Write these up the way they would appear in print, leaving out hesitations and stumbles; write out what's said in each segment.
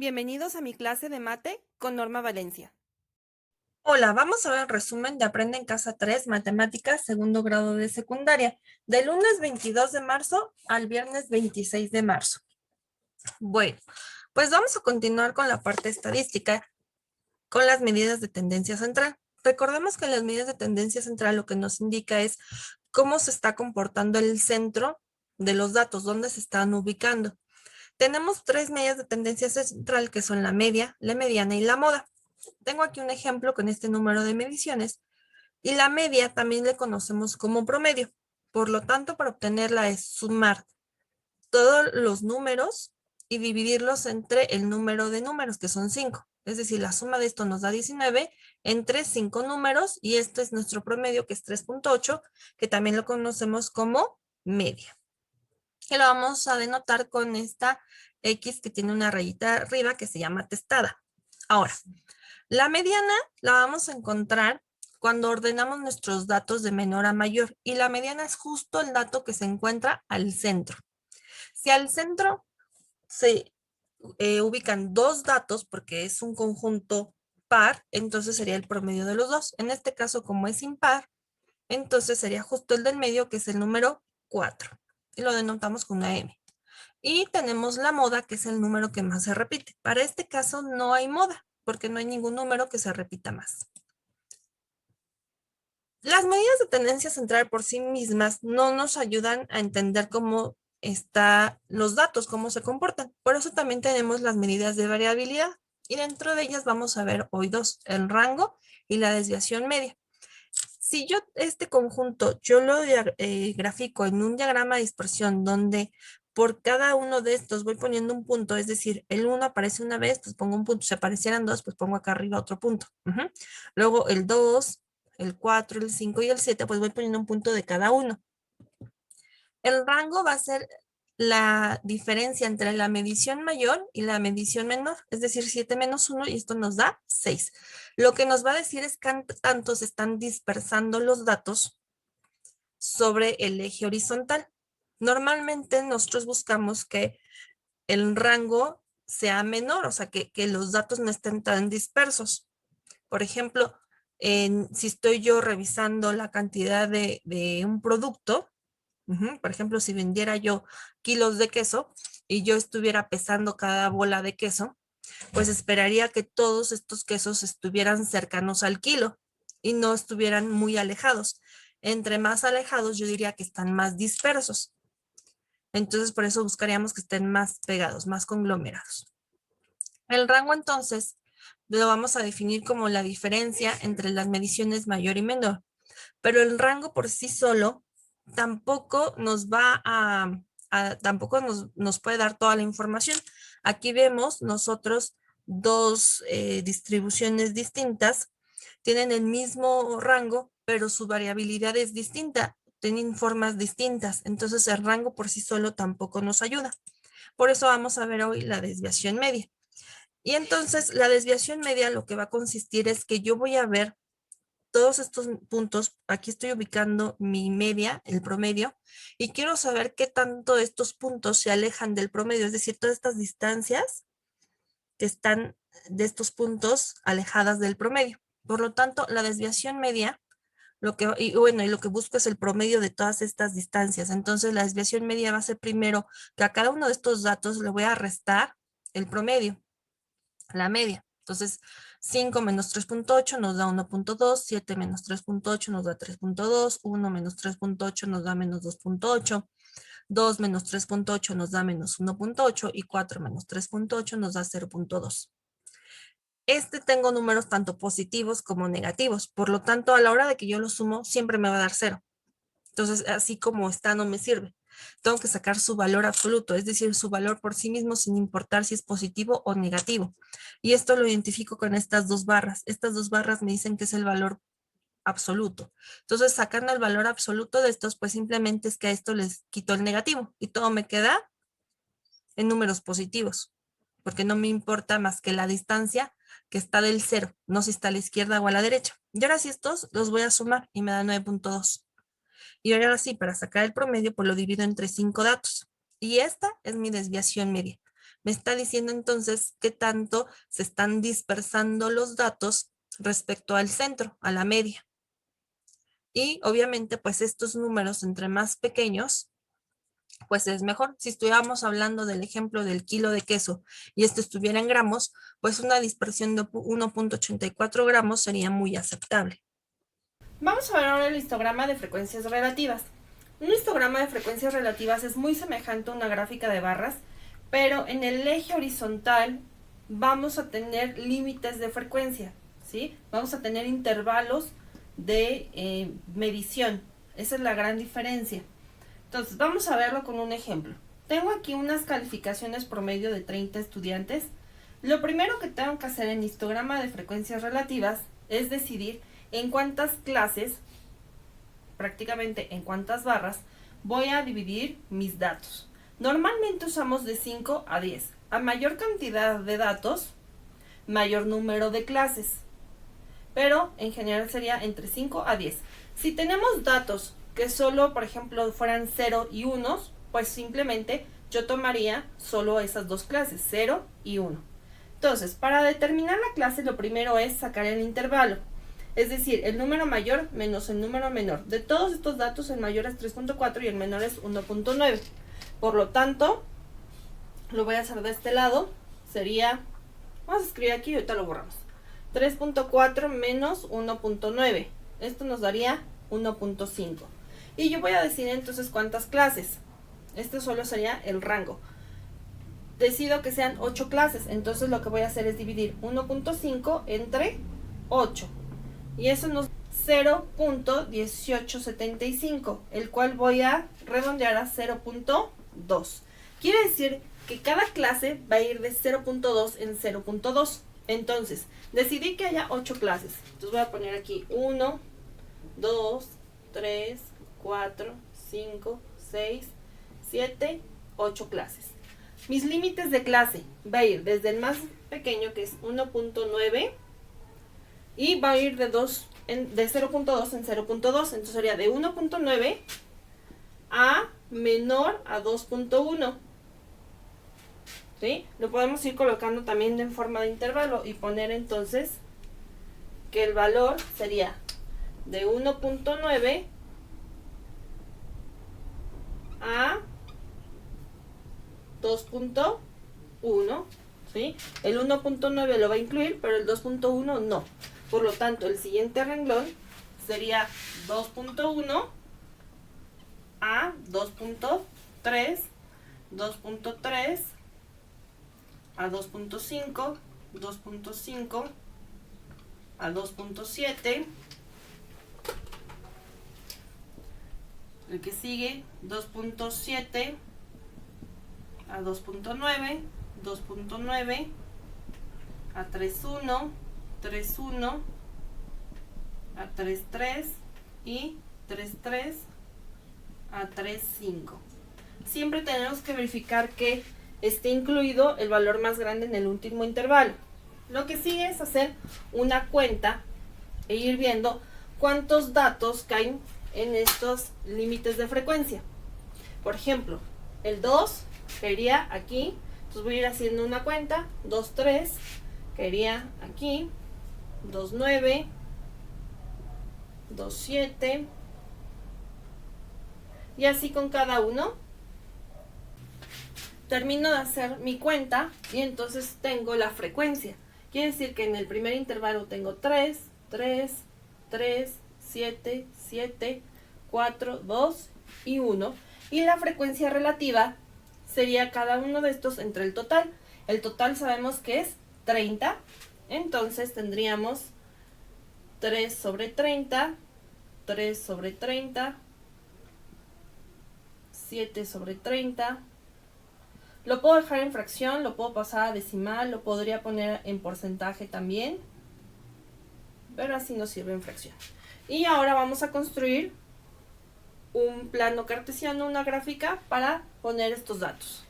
Bienvenidos a mi clase de mate con Norma Valencia. Hola, vamos a ver el resumen de Aprende en Casa 3, Matemáticas, segundo grado de secundaria, del lunes 22 de marzo al viernes 26 de marzo. Bueno, pues vamos a continuar con la parte estadística, con las medidas de tendencia central. Recordemos que las medidas de tendencia central lo que nos indica es cómo se está comportando el centro de los datos, dónde se están ubicando. Tenemos tres medidas de tendencia central que son la media, la mediana y la moda. Tengo aquí un ejemplo con este número de mediciones y la media también le conocemos como promedio. Por lo tanto, para obtenerla es sumar todos los números y dividirlos entre el número de números, que son 5. Es decir, la suma de esto nos da 19 entre 5 números y este es nuestro promedio, que es 3.8, que también lo conocemos como media. Y lo vamos a denotar con esta X que tiene una rayita arriba que se llama testada. Ahora, la mediana la vamos a encontrar cuando ordenamos nuestros datos de menor a mayor y la mediana es justo el dato que se encuentra al centro. Si al centro se ubican dos datos porque es un conjunto par, entonces sería el promedio de los dos. En este caso, como es impar, entonces sería justo el del medio, que es el número 4. Y lo denotamos con una M. Y tenemos la moda, que es el número que más se repite. Para este caso no hay moda, porque no hay ningún número que se repita más. Las medidas de tendencia central por sí mismas no nos ayudan a entender cómo están los datos, cómo se comportan. Por eso también tenemos las medidas de variabilidad. Y dentro de ellas vamos a ver hoy dos, el rango y la desviación media. Si yo este conjunto, yo lo grafico en un diagrama de dispersión donde por cada uno de estos voy poniendo un punto, es decir, el 1 aparece una vez, pues pongo un punto, si aparecieran dos, pues pongo acá arriba otro punto. Luego el 2, el 4, el 5 y el 7, pues voy poniendo un punto de cada uno. El rango va a ser la diferencia entre la medición mayor y la medición menor, es decir, 7 menos 1 y esto nos da 6. Lo que nos va a decir es que tanto se están dispersando los datos sobre el eje horizontal. Normalmente nosotros buscamos que el rango sea menor, o sea, que los datos no estén tan dispersos. Por ejemplo, si estoy yo revisando la cantidad de un producto, por ejemplo, si vendiera yo kilos de queso y yo estuviera pesando cada bola de queso, pues esperaría que todos estos quesos estuvieran cercanos al kilo y no estuvieran muy alejados. Entre más alejados, yo diría que están más dispersos. Entonces, por eso buscaríamos que estén más pegados, más conglomerados. El rango, entonces, lo vamos a definir como la diferencia entre las mediciones mayor y menor. Pero el rango por sí solo tampoco nos va tampoco nos puede dar toda la información. Aquí vemos nosotros dos distribuciones distintas, tienen el mismo rango, pero su variabilidad es distinta, tienen formas distintas, entonces el rango por sí solo tampoco nos ayuda. Por eso vamos a ver hoy la desviación media. Y entonces la desviación media lo que va a consistir es que yo voy a ver todos estos puntos, aquí estoy ubicando mi media, el promedio, y quiero saber qué tanto estos puntos se alejan del promedio, es decir, todas estas distancias que están de estos puntos alejadas del promedio. Por lo tanto, la desviación media, y lo que busco es el promedio de todas estas distancias. Entonces, la desviación media va a ser primero que a cada uno de estos datos le voy a restar el promedio, la media. Entonces, 5 menos 3.8 nos da 1.2, 7 menos 3.8 nos da 3.2, 1 menos 3.8 nos da menos 2.8, 2 menos 3.8 nos da menos 1.8 y 4 menos 3.8 nos da 0.2. Tengo números tanto positivos como negativos, por lo tanto, a la hora de que yo lo sumo, siempre me va a dar 0. Entonces, así como está, no me sirve. Tengo que sacar su valor absoluto, es decir, su valor por sí mismo sin importar si es positivo o negativo. Y esto lo identifico con estas dos barras. Estas dos barras me dicen que es el valor absoluto. Entonces, sacando el valor absoluto de estos, pues simplemente es que a esto les quito el negativo y todo me queda en números positivos, porque no me importa más que la distancia que está del 0, no si está a la izquierda o a la derecha. Y ahora sí estos los voy a sumar y me da 9.2. Y ahora sí, para sacar el promedio, pues lo divido entre 5 datos. Y esta es mi desviación media. Me está diciendo entonces qué tanto se están dispersando los datos respecto al centro, a la media. Y obviamente, pues estos números entre más pequeños, pues es mejor. Si estuviéramos hablando del ejemplo del kilo de queso y esto estuviera en gramos, pues una dispersión de 1,84 gramos sería muy aceptable. Vamos a ver ahora el histograma de frecuencias relativas. Un histograma de frecuencias relativas es muy semejante a una gráfica de barras, pero en el eje horizontal vamos a tener límites de frecuencia, ¿sí? Vamos a tener intervalos de medición. Esa es la gran diferencia. Entonces, vamos a verlo con un ejemplo. Tengo aquí unas calificaciones promedio de 30 estudiantes. Lo primero que tengo que hacer en histograma de frecuencias relativas es decidir en cuántas clases, prácticamente en cuántas barras, voy a dividir mis datos. Normalmente usamos de 5 a 10. A mayor cantidad de datos, mayor número de clases. Pero en general sería entre 5 a 10. Si tenemos datos que solo, por ejemplo, fueran 0 y 1, pues simplemente yo tomaría solo esas dos clases, 0 y 1. Entonces, para determinar la clase, lo primero es sacar el intervalo. Es decir, el número mayor menos el número menor. De todos estos datos, el mayor es 3.4 y el menor es 1.9. Por lo tanto, lo voy a hacer de este lado. Sería, vamos a escribir aquí y ahorita lo borramos. 3.4 menos 1.9. Esto nos daría 1.5. Y yo voy a decir entonces cuántas clases. Este solo sería el rango. Decido que sean 8 clases. Entonces lo que voy a hacer es dividir 1.5 entre 8. Y eso nos da 0.1875, el cual voy a redondear a 0.2. Quiere decir que cada clase va a ir de 0.2 en 0.2. Entonces, decidí que haya 8 clases. Entonces voy a poner aquí 1, 2, 3, 4, 5, 6, 7, 8 clases. Mis límites de clase va a ir desde el más pequeño, que es 1.9, y va a ir de 0.2 en 0.2. Entonces sería de 1.9 a menor a 2.1. ¿Sí? Lo podemos ir colocando también en forma de intervalo y poner entonces que el valor sería de 1.9 a 2.1. ¿Sí? El 1.9 lo va a incluir, pero el 2.1 no. Por lo tanto, el siguiente renglón sería 2.1 a 2.3, 2.3 a 2.5, 2.5 a 2.7, el que sigue 2.7 a 2.9, 2.9 a 3.1, 3.1 a 3.3 y 3.3 a 3.5. Siempre tenemos que verificar que esté incluido el valor más grande en el último intervalo. Lo que sigue es hacer una cuenta e ir viendo cuántos datos caen en estos límites de frecuencia. Por ejemplo, el 2 caería aquí, entonces voy a ir haciendo una cuenta. 2.3 caería aquí, 2.9, 2.7 y así con cada uno. Termino de hacer mi cuenta y entonces tengo la frecuencia. Quiere decir que en el primer intervalo tengo 3, 3, 3, 7, 7, 4, 2 y 1. Y la frecuencia relativa sería cada uno de estos entre el total. El total sabemos que es 30. Entonces tendríamos 3 sobre 30, 3 sobre 30, 7 sobre 30. Lo puedo dejar en fracción, lo puedo pasar a decimal, lo podría poner en porcentaje también, pero así nos sirve en fracción. Y ahora vamos a construir un plano cartesiano, una gráfica para poner estos datos.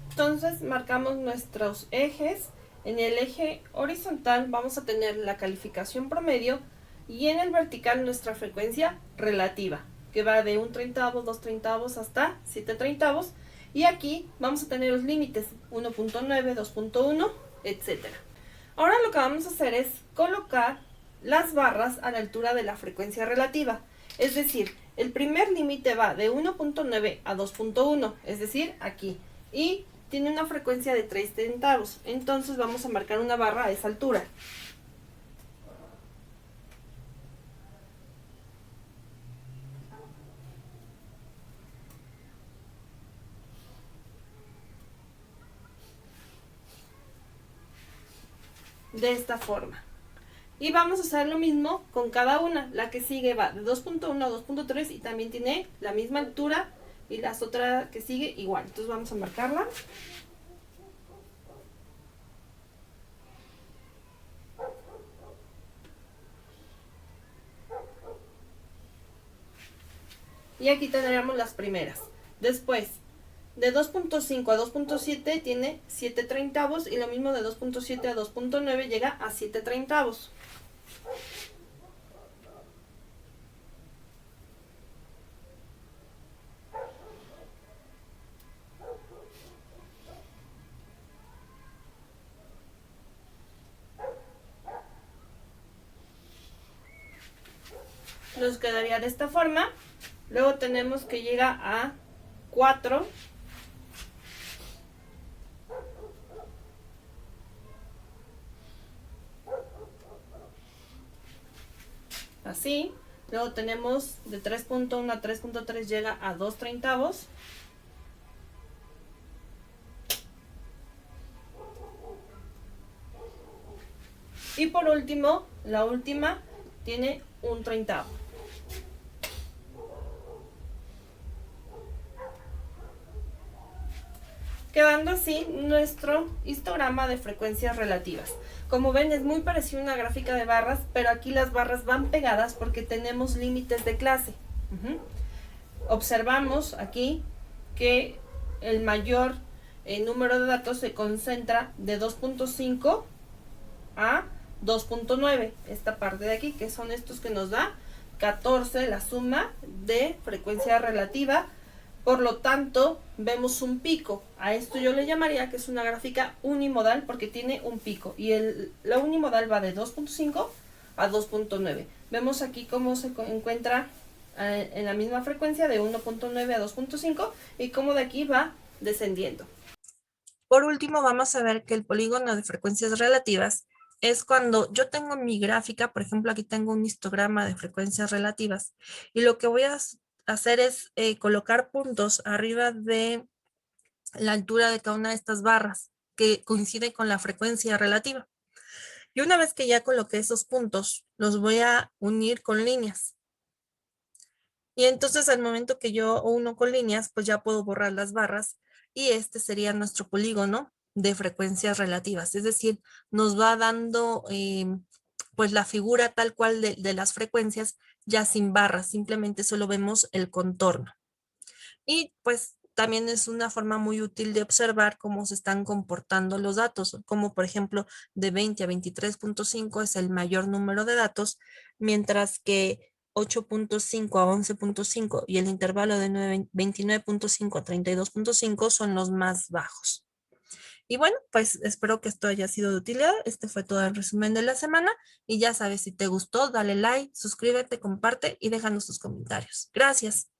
Entonces marcamos nuestros ejes. En el eje horizontal vamos a tener la calificación promedio y en el vertical nuestra frecuencia relativa, que va de 1/30, 2/30 hasta 7/30, Y aquí vamos a tener los límites 1.9, 2.1, etc. Ahora lo que vamos a hacer es colocar las barras a la altura de la frecuencia relativa. Es decir, el primer límite va de 1.9 a 2.1, es decir, aquí. Y tiene una frecuencia de 3 centavos. Entonces vamos a marcar una barra a esa altura. De esta forma. Y vamos a hacer lo mismo con cada una. La que sigue va de 2.1 a 2.3 y también tiene la misma altura, y la otra que sigue igual. Entonces vamos a marcarla. Y aquí tendríamos las primeras. Después, de 2.5 a 2.7 tiene 7 treintavos, y lo mismo de 2.7 a 2.9 llega a 7 treintavos. Nos quedaría de esta forma. Luego tenemos que llega a 4. Así. Luego tenemos de 3.1 a 3.3 llega a 2 treintavos. Y por último, la última tiene 1 treintavo. Quedando así nuestro histograma de frecuencias relativas. Como ven, es muy parecido a una gráfica de barras, pero aquí las barras van pegadas porque tenemos límites de clase. Observamos aquí que el mayor número de datos se concentra de 2.5 a 2.9, esta parte de aquí, que son estos que nos da 14, la suma de frecuencia relativa. Por lo tanto, vemos un pico. A esto yo le llamaría que es una gráfica unimodal porque tiene un pico. Y la unimodal va de 2.5 a 2.9. Vemos aquí cómo se encuentra en la misma frecuencia de 1.9 a 2.5 y cómo de aquí va descendiendo. Por último, vamos a ver que el polígono de frecuencias relativas es cuando yo tengo mi gráfica. Por ejemplo, aquí tengo un histograma de frecuencias relativas, y lo que voy a hacer es colocar puntos arriba de la altura de cada una de estas barras que coincide con la frecuencia relativa. Y una vez que ya coloqué esos puntos, los voy a unir con líneas. Y entonces al momento que yo uno con líneas, pues ya puedo borrar las barras, y este sería nuestro polígono de frecuencias relativas. Es decir, nos va dando pues la figura tal cual de las frecuencias, ya sin barras, simplemente solo vemos el contorno. Y pues también es una forma muy útil de observar cómo se están comportando los datos, como por ejemplo de 20 a 23.5 es el mayor número de datos, mientras que 8.5 a 11.5 y el intervalo de 29.5 a 32.5 son los más bajos. Y bueno, pues espero que esto haya sido de utilidad. Este fue todo el resumen de la semana, y ya sabes, si te gustó, dale like, suscríbete, comparte y déjanos tus comentarios. Gracias.